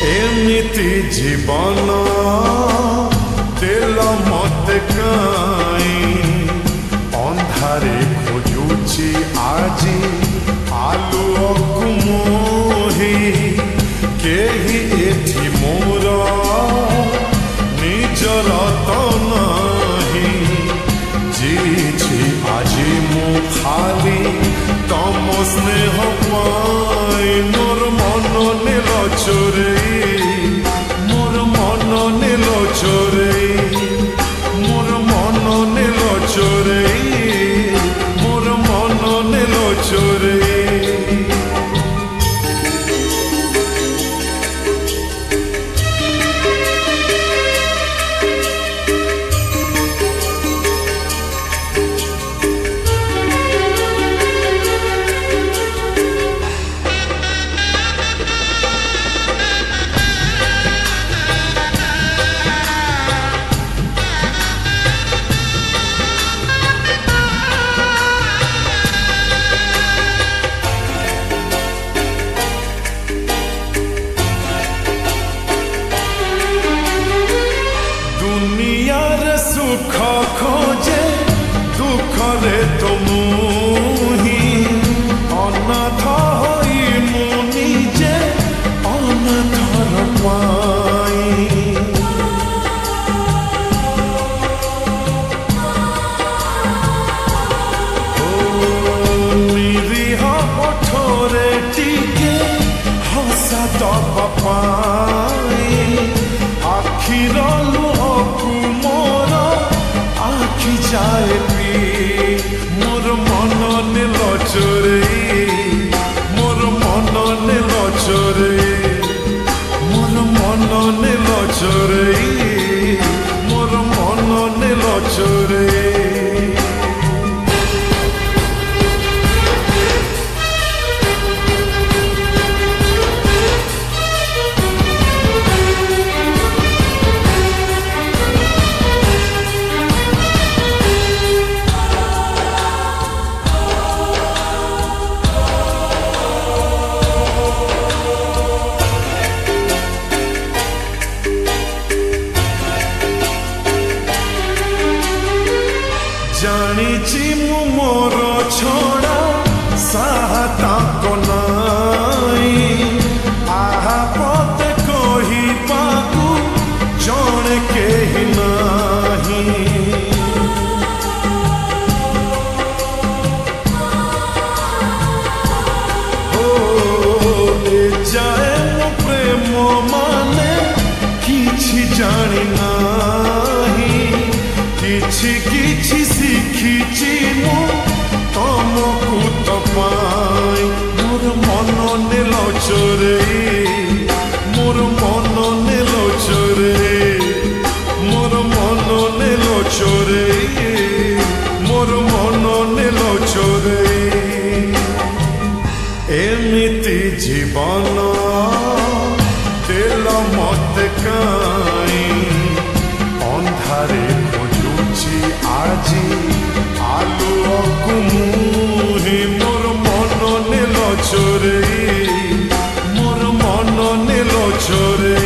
एमिति जीवन देल मते काई अंधारे खोजुची आजी आलुओ मोहि केही एठी मोर निजर तो नाही जीछि आजी मु खाली तम स्नेह पाई मोर मन नील चोरे मोर मन नील चोरे मोर मन नील चोरे मोर मन नील चोरे सुख खोजे दुख रे तो मुही अनाथ होई मु निजे अनाथर पाई निरीह ओठरे टिके हसा दब पाई आखिर लुहकु जाए पी मोर मन नील चोरे मोर मन नील चोरे मोर मन नील चोरे मोर मन नील चोरे जानी मु मोर छोड़ा साहता को नाई आहा पत कही पाकू जौन के ही नाही हो ए जाए मो प्रेम माने किछि जानी नाही किछि किछि शिखिछि मु तमकु तो पाई मोर मन नील चोरे मोर मन नील चोरे मोर मन नील चोरे मोर मन नील चोरे एमिति जीवन देल मते काई अंधारे खोजुची आजी आलुओ मुही मोर मन नील चोरे मोर मन नील चोरे।